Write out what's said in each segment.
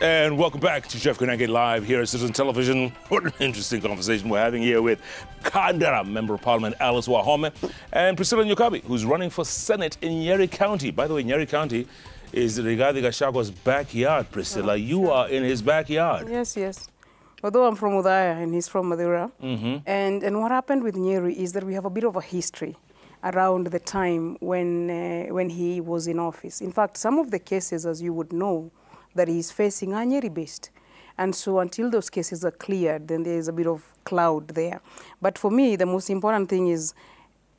And welcome back to JKLIVE live here at Citizen Television. What an interesting conversation we're having here with Kandara Member of Parliament Alice Wahome and Priscilla Nyukabi, who's running for Senate in Nyeri County. By the way, Nyeri County is Rigathi Gachagwa's backyard, Priscilla. You are in his backyard. Yes, yes. Although I'm from Udaya and he's from Madura. And what happened with Nyeri is that we have a bit of a history around the time when he was in office. In fact, some of the cases, as you would know, that he's facing are Nyeri-based. And so until those cases are cleared, then there is a bit of cloud there. But for me, the most important thing is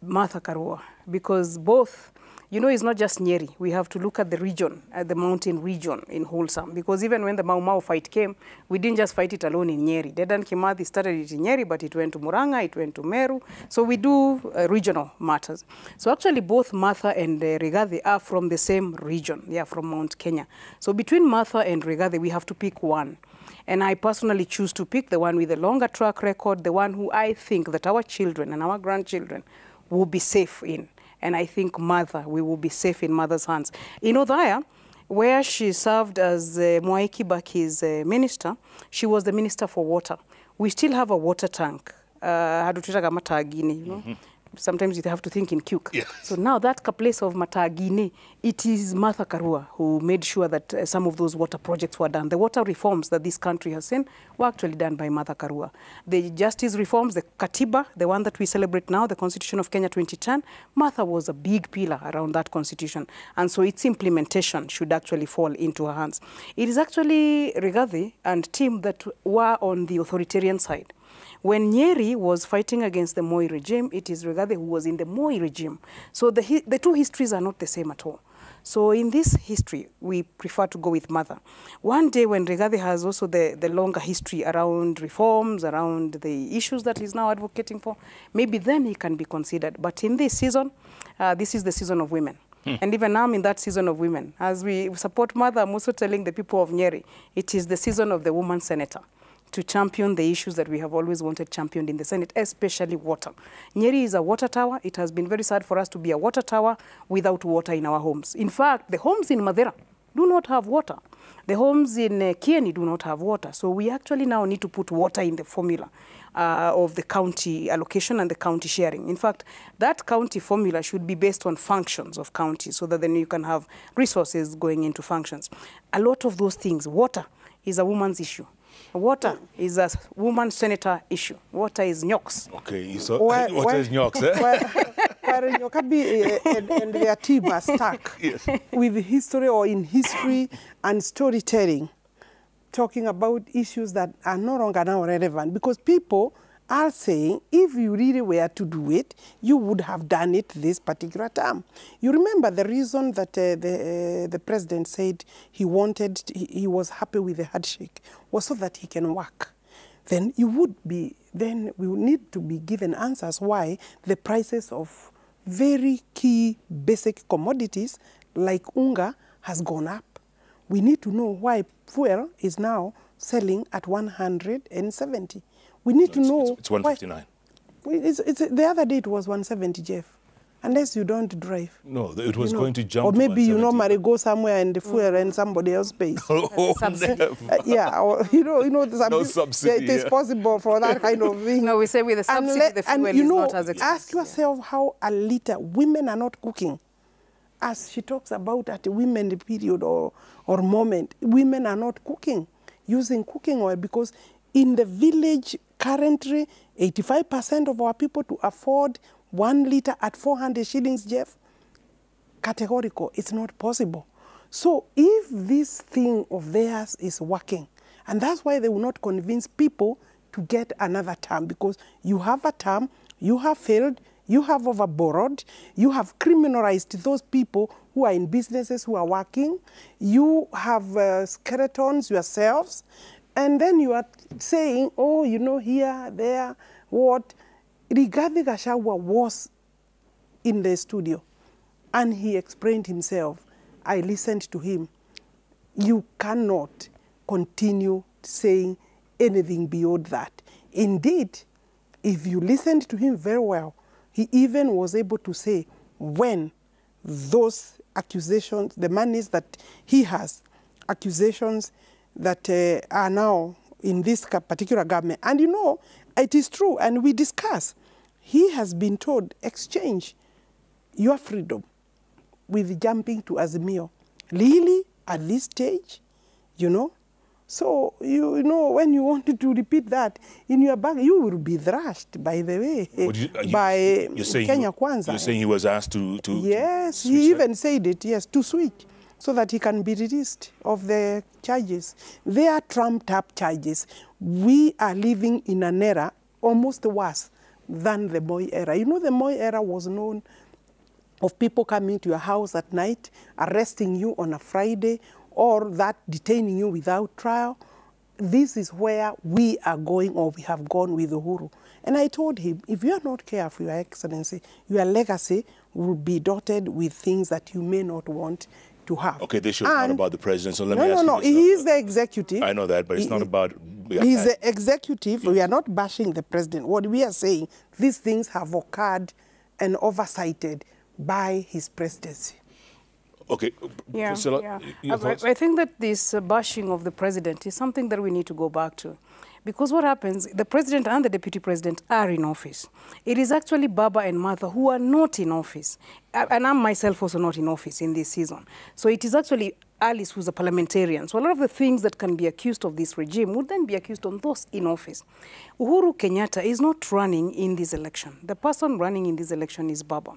Martha Karua, because both, you know, it's not just Nyeri. We have to look at the region, at the mountain region in Wholesome, because even when the Mau Mau fight came, we didn't just fight it alone in Nyeri. Dedan Kimathi started it in Nyeri, but it went to Muranga, it went to Meru. So we do regional matters. So actually both Martha and Rigathi are from the same region. They are from Mount Kenya. So between Martha and Rigathi, we have to pick one. And I personally choose to pick the one with a longer track record, the one who I think that our children and our grandchildren will be safe in. And I think Martha, we will be safe in Mother's hands. In Othaya, where she served as Mwai Kibaki's minister, she was the minister for water. We still have a water tank. You know? Sometimes you have to think in Cuk. Yes. So now that place of Matagini, it is Martha Karua who made sure that some of those water projects were done. The water reforms that this country has seen were actually done by Martha Karua. The justice reforms, the Katiba, the one that we celebrate now, the Constitution of Kenya 2010, Martha was a big pillar around that constitution. And so its implementation should actually fall into her hands. It is actually Rigathi and team that were on the authoritarian side. When Nyeri was fighting against the Moi regime, it is Rigathi who was in the Moi regime. So the two histories are not the same at all. So in this history, we prefer to go with Martha. One day when Rigathi has also the longer history around reforms, around the issues that he's now advocating for, maybe then he can be considered. But in this season, this is the season of women. And even now I'm in that season of women. As we support Martha, I'm also telling the people of Nyeri, it is the season of the woman senator, to champion the issues that we have always wanted championed in the Senate, especially water. Nyeri is a water tower. It has been very sad for us to be a water tower without water in our homes. In fact, the homes in Madeira do not have water. The homes in Kieni do not have water. So we actually now need to put water in the formula of the county allocation and the county sharing. In fact, that county formula should be based on functions of counties so that then you can have resources going into functions. A lot of those things, water is a woman's issue. Water is a woman senator issue. Water is nyoks. Okay, so water is nyoks, eh? Where Nyukabi and their team are stuck with history or in history and storytelling, talking about issues that are no longer now relevant, because people are saying, if you really were to do it, you would have done it this particular time. You remember the reason that the president said he was happy with the handshake was so that he can work. Then we would need to be given answers why the prices of very key basic commodities like unga has gone up. We need to know why fuel is now selling at 170. We need to know. It's 159. The other day it was 170, Jeff. Unless you don't drive. No, it was going to jump. Or maybe to you normally go somewhere and the fuel and somebody else pays. Oh, yeah, or, no subsidy. It is possible for that kind of thing. No, we say with the subsidy, the fuel is not as expensive. Ask yourself how a liter, women are not cooking. As she talks about at a women period or moment, women are not cooking, using cooking oil, because in the village currently, 85% of our people to afford 1 liter at 400 shillings, Jeff, categorical, it's not possible. So if this thing of theirs is working, and that's why they will not convince people to get another term, because you have a term, you have failed, you have overborrowed, you have criminalized those people who are in businesses, who are working, you have skeletons yourselves, and then you are saying, oh, you know, here, there, what. Rigathi Gachagua was in the studio, and he explained himself. I listened to him. You cannot continue saying anything beyond that. Indeed, if you listened to him very well, he even was able to say when those accusations, the monies that he has, accusations that are now in this particular government. And you know, it is true, and we discuss. He has been told, exchange your freedom with jumping to Azimio. Really, at this stage, you know? So, you know, when you wanted to repeat that in your bag, you will be thrashed, by the way, by Kenya Kwanza. You're saying he was asked to yes, to he even said it, yes, to switch, so that he can be released of the charges. They are trumped-up charges. We are living in an era almost worse than the Moi era. You know, the Moi era was known of people coming to your house at night, arresting you on a Friday, or that detaining you without trial. This is where we are going, or we have gone with Uhuru. And I told him, if you are not careful, Your Excellency, your legacy will be dotted with things that you may not want to have. Okay, this show is not about the president, so let me ask you No, this. he is the executive. I know that, but it's not about... He's the executive. We are not bashing the president. What we are saying, these things have occurred and oversighted by his presidency. Okay, Yeah, Priscilla, your thoughts? I think that this bashing of the president is something that we need to go back to. Because what happens, the president and the deputy president are in office. It is actually Baba and Martha who are not in office. And I'm myself also not in office in this season. So it is actually Alice who's a parliamentarian. So a lot of the things that can be accused of this regime would then be accused on those in office. Uhuru Kenyatta is not running in this election. The person running in this election is Baba.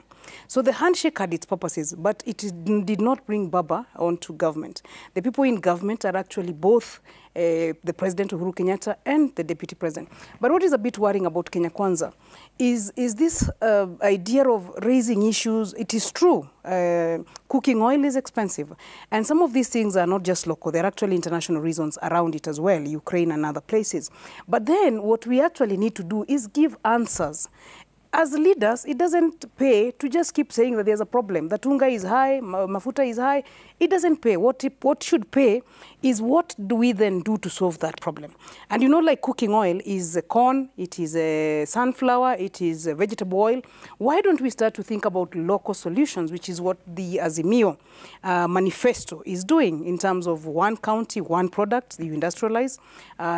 So the handshake had its purposes, but it did not bring Baba onto government. The people in government are actually both the President Uhuru Kenyatta and the Deputy President. But what is a bit worrying about Kenya Kwanza is this idea of raising issues. It is true, cooking oil is expensive. And some of these things are not just local, they're actually international reasons around it as well, Ukraine and other places. But then what we actually need to do is give answers. As leaders, it doesn't pay to just keep saying that there's a problem. The tunga is high, mafuta is high. It doesn't pay. What should pay is what do we then do to solve that problem. And you know, like cooking oil is corn, it is sunflower, it is vegetable oil. Why don't we start to think about local solutions, which is what the Azimio manifesto is doing in terms of one county, one product, you industrialize.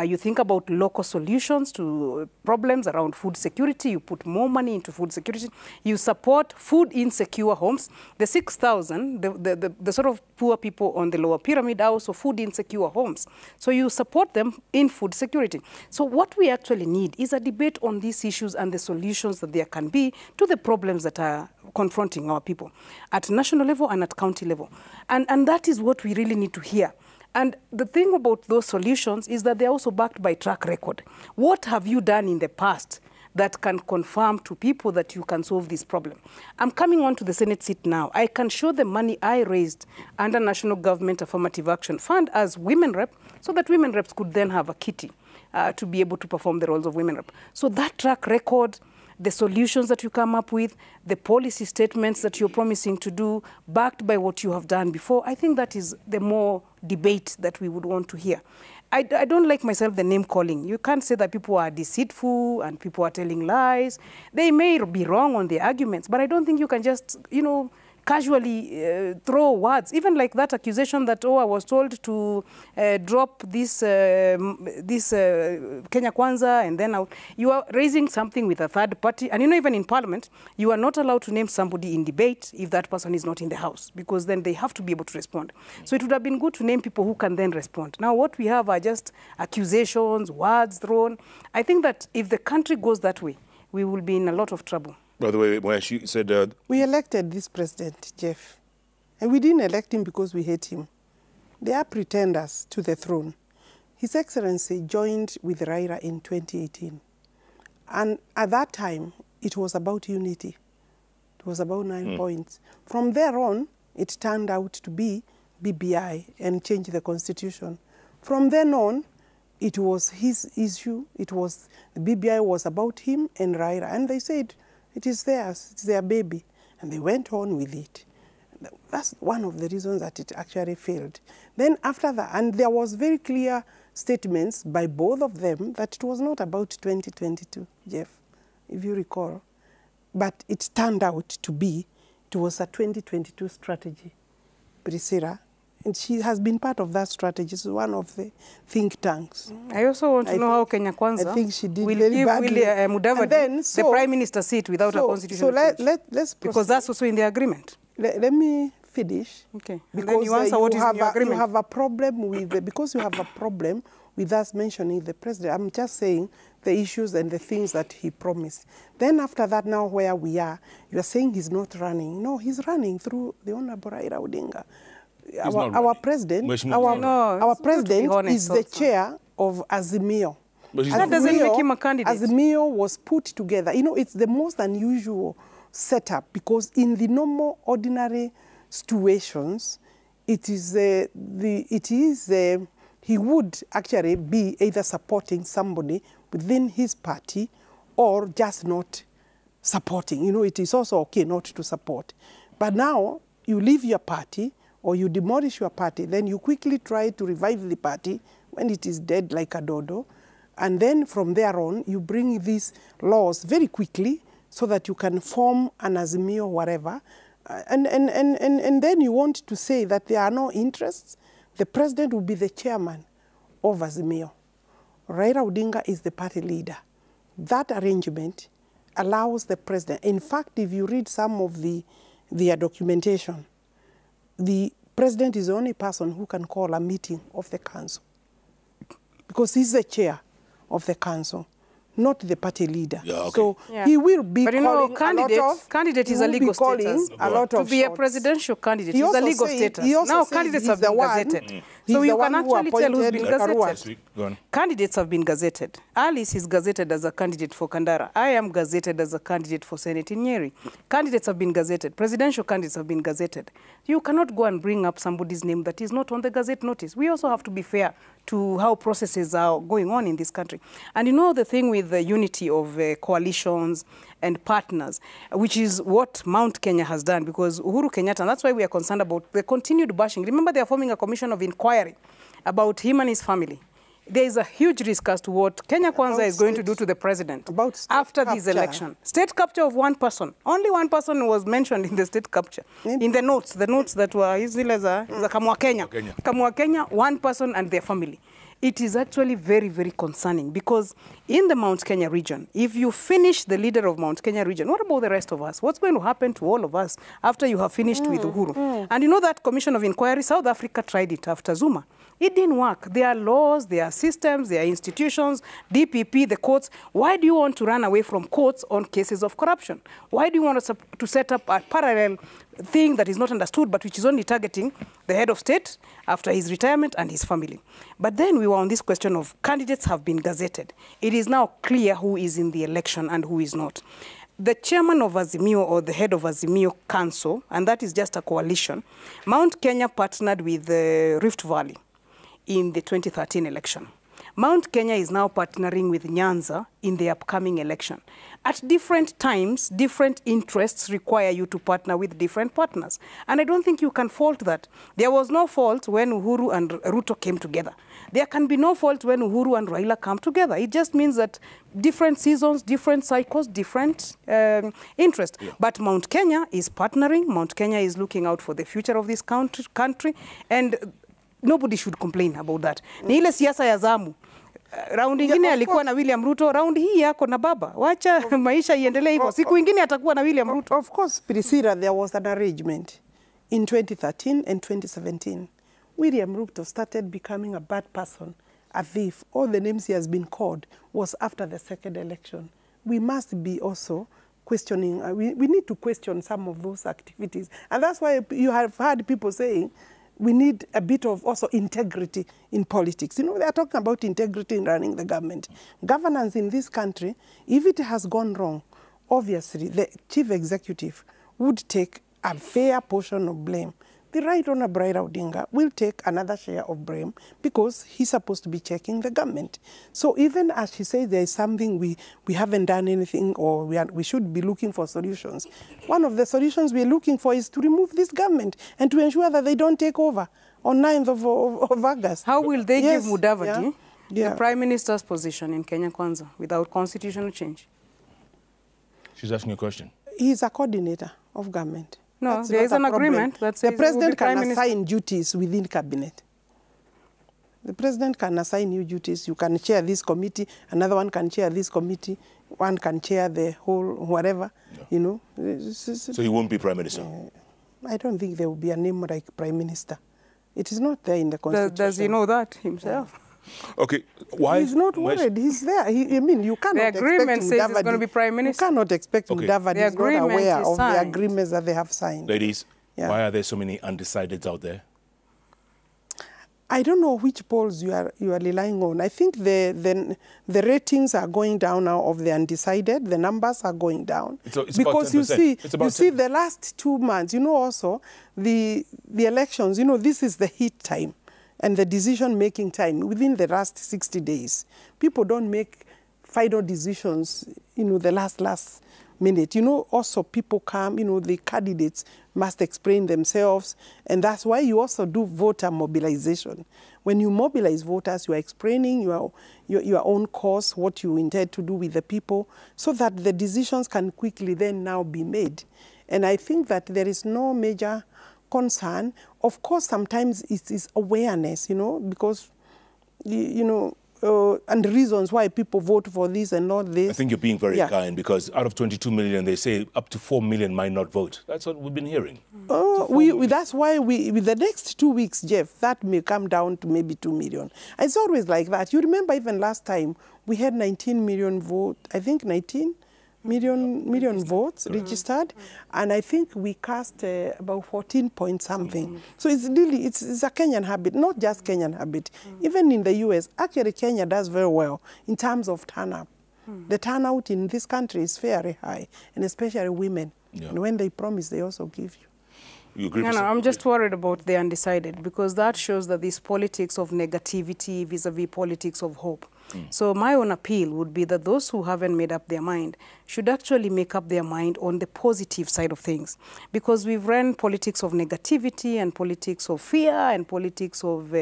You think about local solutions to problems around food security. You put more money into food security. You support food insecure homes. The 6,000, the sort of poor people on the lower pyramid are also food insecure homes. So you support them in food security. So what we actually need is a debate on these issues and the solutions that there can be to the problems that are confronting our people at national level and at county level. And that is what we really need to hear. And the thing about those solutions is that they're also backed by track record. What have you done in the past that can confirm to people that you can solve this problem? I'm coming on to the Senate seat now. I can show the money I raised under National Government Affirmative Action Fund as women rep, so that women reps could then have a kitty to be able to perform the roles of women rep. So that track record, the solutions that you come up with, the policy statements that you're promising to do, backed by what you have done before, I think that is the more debate that we would want to hear. I don't like myself the name calling. You can't say that people are deceitful and people are telling lies. They may be wrong on their arguments, but I don't think you can just, you know, casually throw words. Even like that accusation that, oh, I was told to drop this Kenya Kwanza, and then you are raising something with a third party. And you know, even in Parliament, you are not allowed to name somebody in debate if that person is not in the House, because then they have to be able to respond. So it would have been good to name people who can then respond. Now, what we have are just accusations, words thrown. I think that if the country goes that way, we will be in a lot of trouble. By the way, when she said... we elected this president, Jeff. And we didn't elect him because we hate him. They are pretenders to the throne. His Excellency joined with Raila in 2018. And at that time, it was about unity. It was about 9 points. From there on, it turned out to be BBI and change the constitution. From then on, it was his issue. It was, the BBI was about him and Raila. And they said, it is theirs, it's their baby. And they went on with it. That's one of the reasons that it actually failed. Then after that, and there was very clear statements by both of them that it was not about 2022, Jeff, if you recall. But it turned out to be, it was a 2022 strategy, Priscilla, And she has been part of that strategy. She's one of the think tanks. I also want to know how Kenya Kwanza I think she did will very give badly. Mudavadi the prime minister seat without a constitutional change. Let's because that's also in the agreement. Let me finish. Okay. Because then you answer what is in your agreement. You have a problem with because you have a problem with us mentioning the president. I'm just saying the issues and the things that he promised. Then after that, now where we are, you are saying he's not running. No, he's running through the Honorable Raila Odinga. Our president, our president is the chair of Azimio. That doesn't make him a candidate. Azimio was put together. You know, it's the most unusual setup because in the normal, ordinary situations, it is he would actually be either supporting somebody within his party or just not supporting. You know, it is also okay not to support. But now you leave your party or you demolish your party, then you quickly try to revive the party when it is dead like a dodo. And then from there on, you bring these laws very quickly so that you can form an Azimio or whatever. And then you want to say that there are no interests. The president will be the chairman of Azimio. Raila Odinga is the party leader. That arrangement allows the president. In fact, if you read some of their documentation, the president is the only person who can call a meeting of the council because he's the chair of the council, not the party leader. Yeah, okay. So he will be calling candidate is a legal status. To be a presidential candidate is a legal status. Now candidates have been gazetted. So you can actually tell who's been gazetted. Candidates have been gazetted. Alice is gazetted as a candidate for Kandara. I am gazetted as a candidate for Senate in Nyeri. Candidates have been gazetted. Presidential candidates have been gazetted. You cannot go and bring up somebody's name that is not on the gazette notice. We also have to be fair to how processes are going on in this country. And you know the thing with the unity of coalitions and partners, which is what Mount Kenya has done, because Uhuru Kenyatta, and that's why we are concerned about the continued bashing. Remember, they are forming a commission of inquiry about him and his family. There is a huge risk as to what Kenya Kwanza is going to do to the president after this election. State capture of one person. Only one person was mentioned in the state capture. In the notes that were Kamwa Kenya. Kamwa Kenya, one person and their family. It is actually very, very concerning because in the Mount Kenya region, if you finish the leader of Mount Kenya region, what about the rest of us? What's going to happen to all of us after you have finished with Uhuru? And you know that commission of inquiry, South Africa tried it after Zuma. It didn't work. There are laws, there are systems, there are institutions, DPP, the courts. Why do you want to run away from courts on cases of corruption? Why do you want to set up a parallel thing that is not understood, but which is only targeting the head of state after his retirement and his family? But then we were on this question of candidates have been gazetted. It is now clear who is in the election and who is not. The chairman of Azimio or the head of Azimio Council, and that is just a coalition, Mount Kenya partnered with Rift Valley in the 2013 election. Mount Kenya is now partnering with Nyanza in the upcoming election. At different times, different interests require you to partner with different partners. And I don't think you can fault that. There was no fault when Uhuru and Ruto came together. There can be no fault when Uhuru and Raila come together. It just means that different seasons, different cycles, different interests. Yeah. But Mount Kenya is partnering. Mount Kenya is looking out for the future of this country. And nobody should complain about that. Ni ile siasa ya zamu. Round ingine alikuwa na William Ruto, round hii yako na baba. Wacha maisha iendelee hivyo. Siku ingine atakuwa na William Ruto. Of course, Priscilla, there was an arrangement in 2013 and 2017. William Ruto started becoming a bad person, a thief. All the names he has been called was after the second election. We must be also questioning, we need to question some of those activities. And that's why you have heard people saying, we need a bit of also integrity in politics. You know, they are talking about integrity in running the government. Governance in this country, if it has gone wrong, obviously the chief executive would take a fair portion of blame. The Right Honourable Raila Odinga will take another share of blame because he's supposed to be checking the government. So even as she says there is something we haven't done anything or we should be looking for solutions, one of the solutions we're looking for is to remove this government and to ensure that they don't take over on 9th of August. How will they give Mudavadi the Prime Minister's position in Kenya Kwanza without constitutional change? She's asking a question. He's a coordinator of government. No, That's there not is a an problem. agreement that The says president Prime can Minister. assign duties within cabinet. The president can assign you duties. You can chair this committee, another one can chair this committee, one can chair the whole whatever, you know. So you won't be Prime Minister? I don't think there will be a name like Prime Minister. It is not there in the Constitution. Does he know that himself? Okay, why? He's not worried. He's there. I mean, you cannot The expect agreement says he's Mudavadi. going to be Prime Minister. You cannot expect Okay. Mudavadi The is not agreement aware is of the signed. agreements that they have signed. Ladies, Yeah. why are there so many undecideds out there? I don't know which polls you are relying on. I think the ratings are going down now of the undecided. The numbers are going down It's about because you 10%. see the last 2 months. You know also the elections. You know this is the heat time and the decision making time within the last 60 days. People don't make final decisions. You know the last minute. You know also people come. You know the candidates must explain themselves, and that's why you also do voter mobilization. When you mobilize voters, you are explaining your own cause, what you intend to do with the people, so that the decisions can quickly then now be made. And I think that there is no major concern. Of course, sometimes it is awareness, you know, because, you know, and the reasons why people vote for this and not this. I think you're being very kind, because out of 22 million, they say up to 4 million might not vote. That's what we've been hearing. That's why with the next 2 weeks, Jeff, that may come down to maybe 2 million. It's always like that. You remember even last time, we had 19 million votes, I think 19 million votes registered, and I think we cast about 14 point something. So it's really, it's a Kenyan habit, not just Kenyan habit. Even in the US, actually Kenya does very well in terms of turnout. The turnout in this country is very high, and especially women. Yeah. And when they promise, they also give you. You agree? No, I'm just worried about the undecided, because that shows that this politics of negativity vis-a-vis politics of hope. So my own appeal would be that those who haven't made up their mind should actually make up their mind on the positive side of things, because we've run politics of negativity and politics of fear and politics of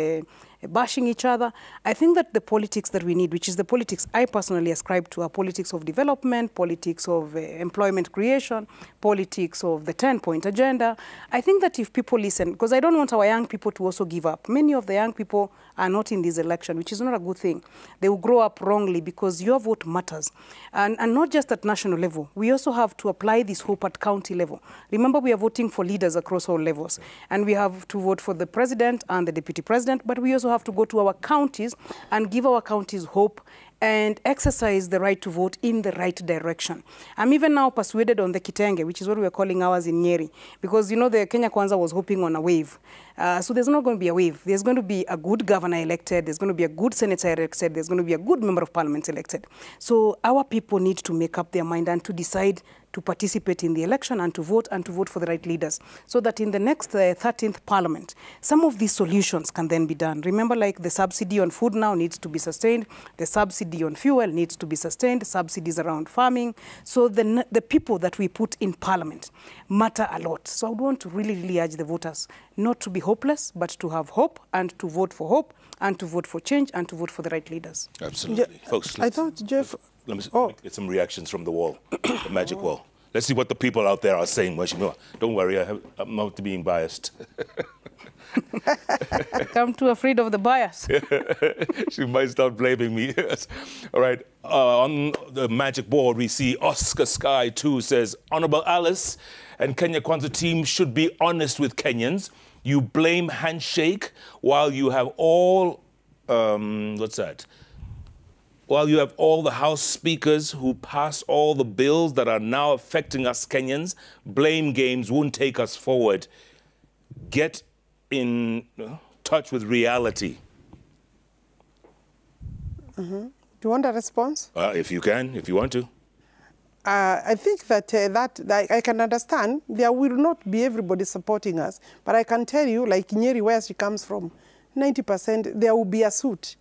bashing each other. I think that the politics that we need, which is the politics I personally ascribe to, are politics of development, politics of employment creation, politics of the 10-point agenda. I think that if people listen, because I don't want our young people to also give up. Many of the young people are not in this election, which is not a good thing. They will grow up wrongly, because your vote matters. And not just at national level. We also have to apply this hope at county level. Remember, we are voting for leaders across all levels. And we have to vote for the president and the deputy president, but we also have to go to our counties and give our counties hope and exercise the right to vote in the right direction. I'm even now persuaded on the Kitenge, which is what we're calling ours in Nyeri, because, you know, the Kenya Kwanza was hoping on a wave. So there's not going to be a wave. There's going to be a good governor elected. There's going to be a good senator elected. There's going to be a good member of parliament elected. So our people need to make up their mind and to decide to participate in the election and to vote for the right leaders, so that in the next 13th parliament, some of these solutions can then be done. Remember, like the subsidy on food now needs to be sustained. The subsidy on fuel needs to be sustained. Subsidies around farming. So the people that we put in parliament matter a lot. So I would want to really urge the voters not to be hopeless, but to have hope and to vote for hope and to vote for change and to vote for the right leaders. Absolutely. Yeah, Folks, I thought, Jeff... Let me get some reactions from the wall, the magic wall. Let's see what the people out there are saying. Don't worry, I'm not being biased. I'm too afraid of the bias. She might start blaming me. All right. On the magic board, we see Oscar Sky 2 says, Honorable Alice and Kenya Kwanza team should be honest with Kenyans. You blame handshake while you have all, while you have all the House speakers who pass all the bills that are now affecting us Kenyans. Blame games won't take us forward. Get in touch with reality. Do you want a response? If you can, if you want to. I think that I can understand. There will not be everybody supporting us, but I can tell you, like Nyeri, where she comes from, 90% there will be a suit.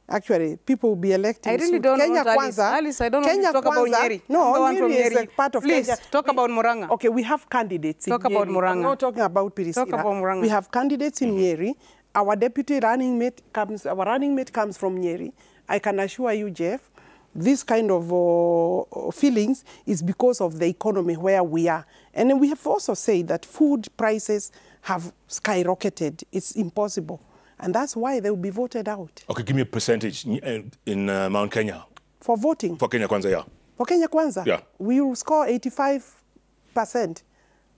Actually, people will be elected. I really don't Kenya want Kwanza, Alice, I don't want to talk about Nyeri. No, I'm the one from Nyeri is Nyeri. a part of Please, Kenya. talk about Murang'a. Okay, we have candidates Talk in about Nyeri. Murang'a. I'm not talking about Pirisira. Talk about Murang'a. We have candidates in Nyeri. Our deputy running mate comes from Nyeri. I can assure you, Jeff, this kind of feelings is because of the economy where we are. And then we have also said that food prices have skyrocketed. It's impossible. And that's why they will be voted out. Okay, give me a percentage in Mount Kenya. For voting? For Kenya Kwanza, yeah. For Kenya Kwanza? Yeah. We will score 85%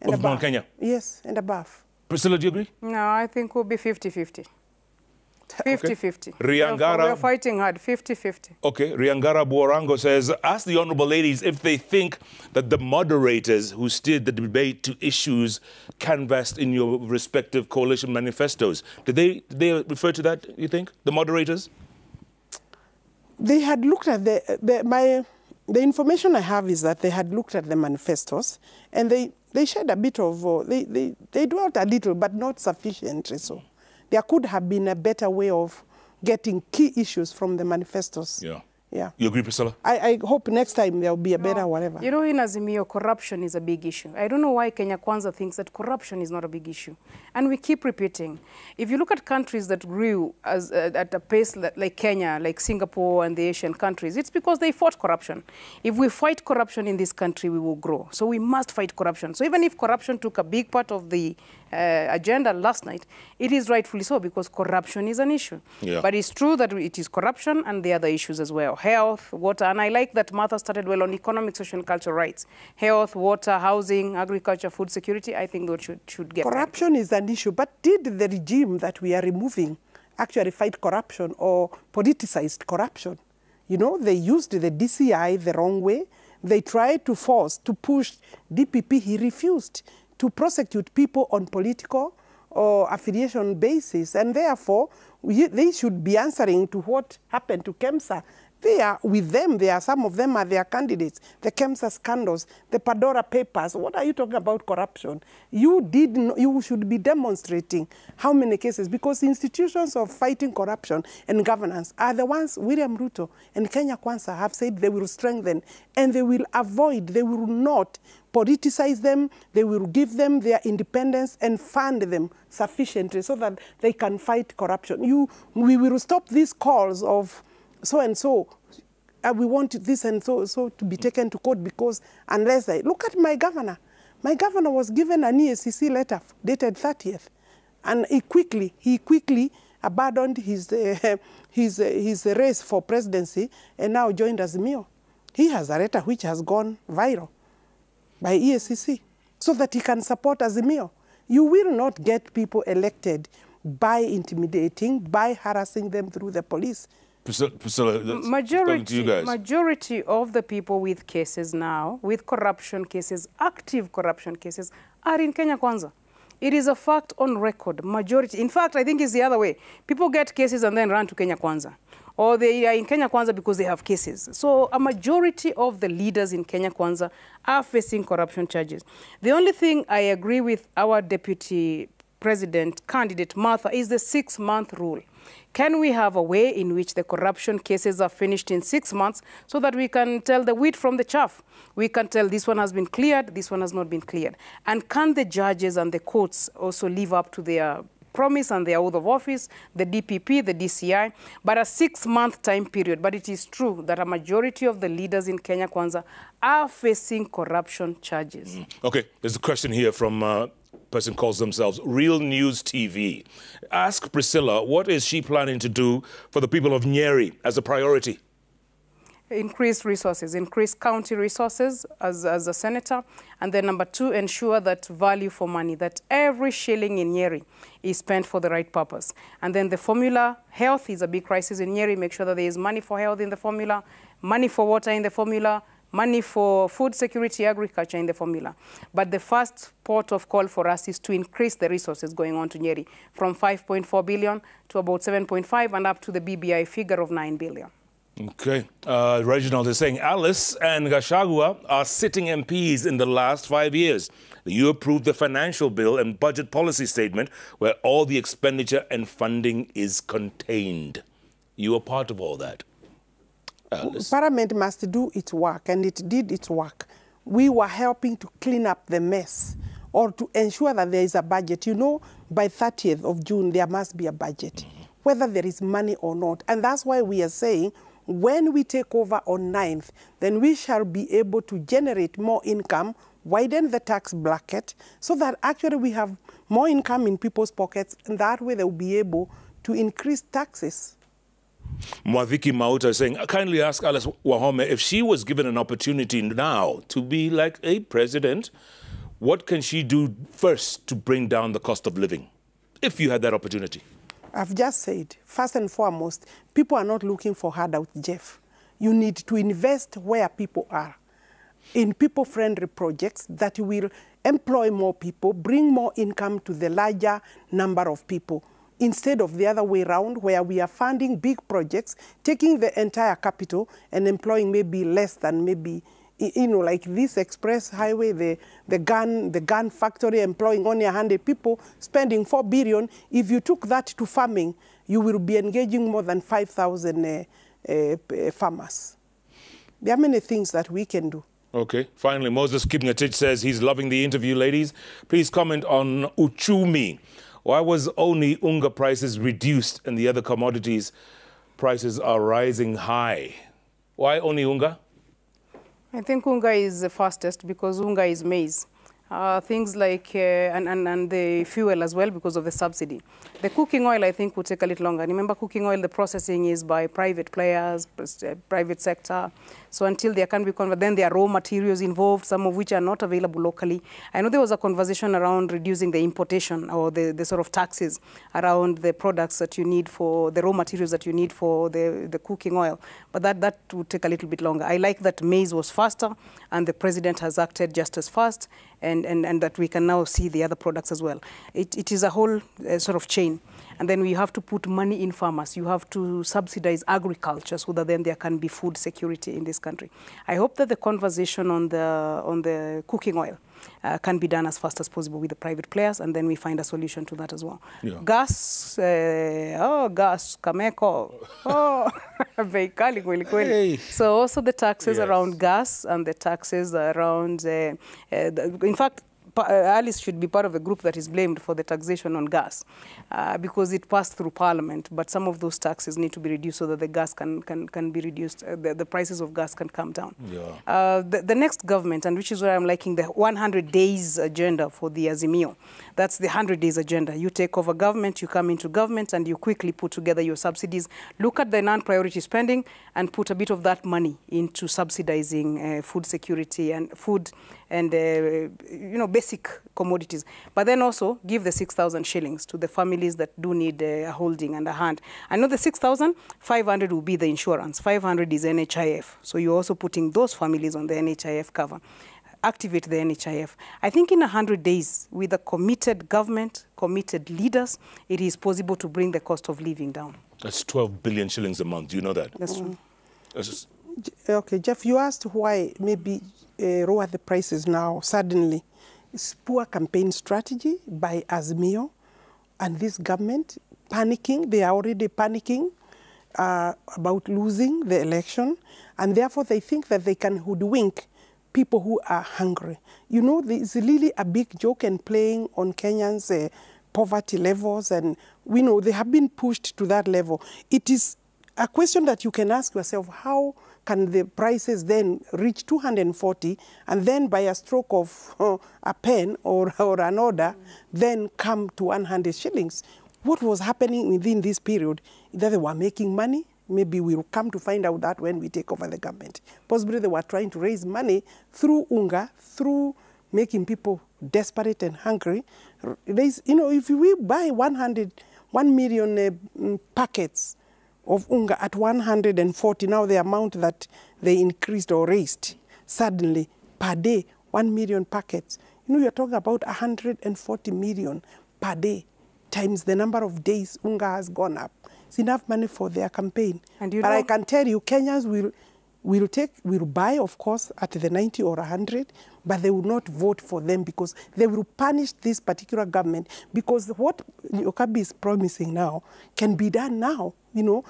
and of Mount Kenya? Yes, and above. Priscilla, do you agree? No, I think we'll be 50-50. 50-50. Riangara. We're fighting hard, 50-50. Okay, Riangara Buorango says, ask the honourable ladies if they think that the moderators who steered the debate to issues canvassed in your respective coalition manifestos, did they refer to that, you think, the moderators? They had looked at the information I have is that they had looked at the manifestos and they shared a bit of, they dwelt a little, but not sufficiently so. There could have been a better way of getting key issues from the manifestos. Yeah. Yeah. You agree, Priscilla? I hope next time there will be a better whatever. You know, in Azimio, corruption is a big issue. I don't know why Kenya Kwanza thinks that corruption is not a big issue. And we keep repeating. If you look at countries that grew at a pace like Kenya, like Singapore and the Asian countries, it's because they fought corruption. If we fight corruption in this country, we will grow. So we must fight corruption. So even if corruption took a big part of the agenda last night, it is rightfully so because corruption is an issue. Yeah. But it's true that it is corruption and the other issues as well. Health, water, and I like that Martha started well on economic, social, and cultural rights. Health, water, housing, agriculture, food security, I think those should get corruption is an issue, but did the regime that we are removing actually fight corruption or politicized corruption? You know, they used the DCI the wrong way. They tried to push DPP, he refused to prosecute people on political or affiliation basis, and therefore they should be answering to what happened to KEMSA. They are with them. Some of them are their candidates. The KEMSA scandals, the Pandora Papers. What are you talking about corruption? You should be demonstrating how many cases, because institutions of fighting corruption and governance are the ones William Ruto and Kenya Kwanza have said they will strengthen, and they will avoid, they will not politicize them, they will give them their independence and fund them sufficiently so that they can fight corruption. We will stop these calls of so-and-so, we want this and so to be taken to court because unless look at my governor. My governor was given an EACC letter dated 30th, and he quickly abandoned his race for presidency and now joined Azimio. He has a letter which has gone viral by EACC so that he can support Azimio. You will not get people elected by intimidating, by harassing them through the police. Priscilla, majority of the people with cases now, with corruption cases, active corruption cases, are in Kenya Kwanza. It is a fact on record. Majority. In fact, I think it's the other way. People get cases and then run to Kenya Kwanza. Or they are in Kenya Kwanza because they have cases. So a majority of the leaders in Kenya Kwanza are facing corruption charges. The only thing I agree with our deputy president candidate, Martha, is the 6-month rule. Can we have a way in which the corruption cases are finished in 6 months so that we can tell the wheat from the chaff? We can tell this one has been cleared, this one has not been cleared. And can the judges and the courts also live up to their promise and their oath of office, the DPP, the DCI, but a 6-month time period. But it is true that a majority of the leaders in Kenya Kwanza are facing corruption charges. Okay, there's a question here from person calls themselves Real News TV. Ask Priscilla, what is she planning to do for the people of Nyeri as a priority? Increase resources, increase county resources as a senator. And then number 2, ensure that value for money, that every shilling in Nyeri is spent for the right purpose. And then the formula, health is a big crisis in Nyeri. Make sure that there is money for health in the formula, money for water in the formula, money for food security, agriculture in the formula. But the first port of call for us is to increase the resources going on to Nyeri from 5.4 billion to about 7.5 and up to the BBI figure of 9 billion. Okay. Reginald is saying Alice and Gachagua are sitting MPs in the last 5 years. You approved the financial bill and budget policy statement where all the expenditure and funding is contained. You are part of all that. Parliament must do its work, and it did its work. We were helping to clean up the mess or to ensure that there is a budget. You know, by 30th of June, there must be a budget, whether there is money or not. And that's why we are saying when we take over on 9th, then we shall be able to generate more income, widen the tax bracket, so that actually we have more income in people's pockets, and that way they'll be able to increase taxes. Mwaviki Mauta is saying, kindly ask Alice Wahome, if she was given an opportunity now to be like a president, what can she do first to bring down the cost of living, if you had that opportunity? I've just said, first and foremost, people are not looking for handouts, Jeff. You need to invest where people are, in people-friendly projects that will employ more people, bring more income to the larger number of people, instead of the other way around, where we are funding big projects, taking the entire capital and employing maybe less than maybe, you know, like this express highway, the gun factory employing only 100 people, spending 4 billion. If you took that to farming, you will be engaging more than 5,000 farmers. There are many things that we can do. Okay. Finally, Moses Kipngetich says he's loving the interview, ladies. Please comment on uchumi. Why was only unga prices reduced and the other commodities prices are rising high? Why only unga? I think unga is the fastest because unga is maize. Things like, and the fuel as well because of the subsidy. The cooking oil, I think, will take a little longer. Remember, cooking oil, the processing is by private players, private sector. So until there can be converted, then there are raw materials involved, some of which are not available locally. I know there was a conversation around reducing the importation or the sort of taxes around the products that you need for, the raw materials that you need for the cooking oil. But that would take a little bit longer. I like that maize was faster and the president has acted just as fast. And that we can now see the other products as well. It is a whole sort of chain. And then we have to put money in farmers. You have to subsidize agriculture so that then there can be food security in this country. I hope that the conversation on the cooking oil can be done as fast as possible with the private players, and then we find a solution to that as well. Yeah. Gas, gas, kameko, bei kali kweli kweli. So also the taxes around gas and the taxes around, in fact, Alice should be part of a group that is blamed for the taxation on gas because it passed through Parliament, but some of those taxes need to be reduced so that the gas can be reduced, the prices of gas can come down. Yeah. The next government, and which is where I'm liking the 100 days agenda for the Azimio, that's the 100 days agenda. You take over government, you come into government, and you quickly put together your subsidies, look at the non-priority spending, and put a bit of that money into subsidizing food security and food and, you know, basic commodities. But then also give the 6,000 shillings to the families that do need a holding and a hand. I know the 6,500 will be the insurance. 500 is NHIF. So you're also putting those families on the NHIF cover. Activate the NHIF. I think in 100 days, with a committed government, committed leaders, it is possible to bring the cost of living down. That's 12 billion shillings a month. Do you know that? That's true. That's just... Okay, Jeff, you asked why maybe lower the prices now suddenly. It's poor campaign strategy by Azimio and this government panicking. They are already panicking about losing the election, and therefore they think that they can hoodwink people who are hungry. You know, it's really a big joke and playing on Kenyans' poverty levels, and we know they have been pushed to that level. It is a question that you can ask yourself, how can the prices then reach 240 and then by a stroke of a pen or an order, then come to 100 shillings? What was happening within this period? Either they were making money, maybe we will come to find out that when we take over the government. Possibly they were trying to raise money through unga, through making people desperate and hungry. You know, if we buy 1 million packets of unga at 140, now the amount that they increased or raised suddenly per day, 1 million packets. You know, you're talking about 140 million per day times the number of days unga has gone up. It's enough money for their campaign. And but I can tell you, Kenyans will buy, of course, at the 90 or 100, but they will not vote for them because they will punish this particular government, because what Okabi is promising now can be done now. You know,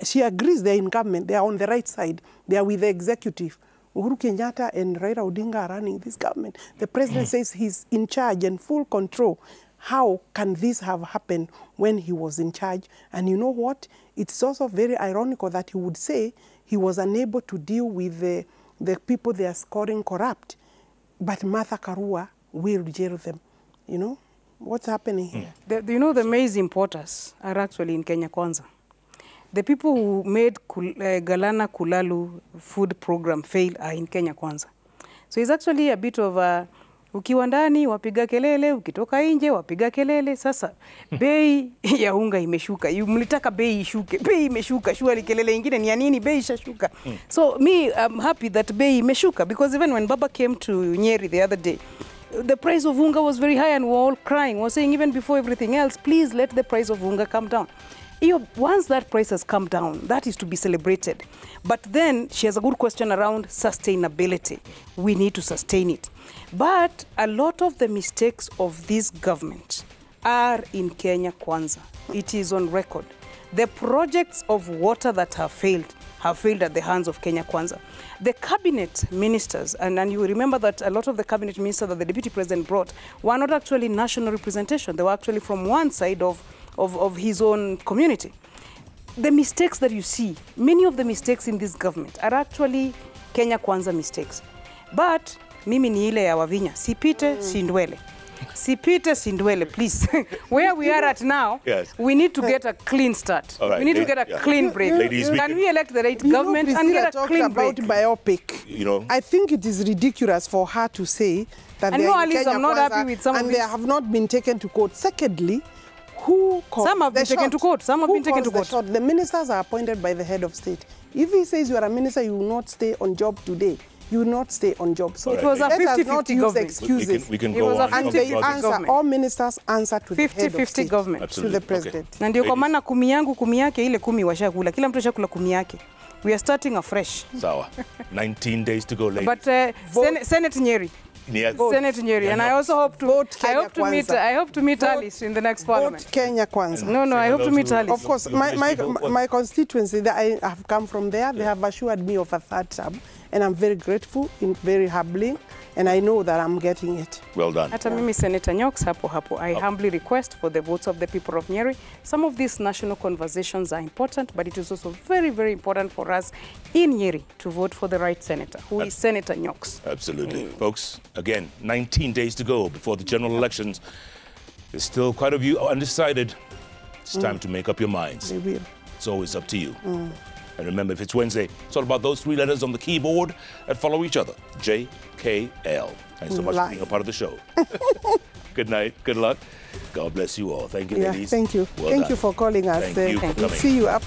she agrees they're in government, they are on the right side, they are with the executive. Uhuru Kenyatta and Raila Odinga are running this government. The president says he's in charge and full control. How can this have happened when he was in charge? And you know what? It's also very ironical that he would say he was unable to deal with the people they are scoring corrupt. But Martha Karua will jail them. You know, what's happening here? You know, the maize importers are actually in Kenya Kwanza. The people who made Galana Kulalu food program fail are in Kenya Kwanza. So it's actually a bit of a, ukiwa ndani wapiga kelele, ukitoka nje wapiga kelele. Sasa bei ya unga imeshuka. Mlitaka bei ishuke. Bei imeshuka. Shwari kelele ingine ni ya nini bei ishashuka. So me, I'm happy that bei imeshuka, because even when Baba came to Nyeri the other day, the price of unga was very high and we were all crying. We were saying even before everything else, please let the price of unga come down. Once that price has come down, that is to be celebrated. But then she has a good question around sustainability. We need to sustain it. But a lot of the mistakes of this government are in Kenya Kwanza. It is on record. The projects of water that have failed at the hands of Kenya Kwanza. The cabinet ministers, and you remember that a lot of the cabinet ministers that the deputy president brought were not actually national representation. They were actually from one side of his own community. The mistakes that you see, many of the mistakes in this government are actually Kenya Kwanza mistakes. But mimi ni ile ya Wavinya, sipite sindwele. Sipite sindwele, please. Where we are at now, yes, we need to get a clean start. Right. We need to get a clean break. Ladies, can we elect the right government and get a clean break? About biopic. You know, I think it is ridiculous for her to say that they are in Kenya I'm not happy with some and they have not been taken to court. Secondly, some have been taken to court. Some have been taken to court. The ministers are appointed by the head of state. If he says you are a minister, you will not stay on job today. You will not stay on job. So it was a 50-50 government. Excuses. We can go on. And they answer, all ministers answer to the head of state. 50-50 government. Absolutely. To the president. Na ndio kwa maana 10 yangu 10 yake ile 10 washakula. Kila mtu ashakula 10 yake. We are starting afresh. Sawa. 19 days to go, ladies. But Senate Nyeri. Yes. Senate Nyeri, and I also hope to I hope to meet Alice in the next parliament. Vote Kenya Kwanza. No, I hope to meet Alice. Of course, my constituency, I have come from there. They have assured me of a third term, and I'm very grateful, very humbling, and I know that I'm getting it. Well done. Hata mimi Senator Nyoks hapo. I humbly request for the votes of the people of Nyeri. Some of these national conversations are important, but it is also very, very important for us in Nyeri to vote for the right senator, who is Senator Nyoks. Absolutely. Folks, again, 19 days to go before the general elections. There's still quite a few undecided. It's time to make up your minds. They will. It's always up to you. And remember, if it's Wednesday, it's all about those 3 letters on the keyboard that follow each other. JKL. Thanks so much for being a part of the show. Good night. Good luck. God bless you all. Thank you, ladies. Thank you. Well thank done. you for calling us. Thank you for coming. We'll see you up.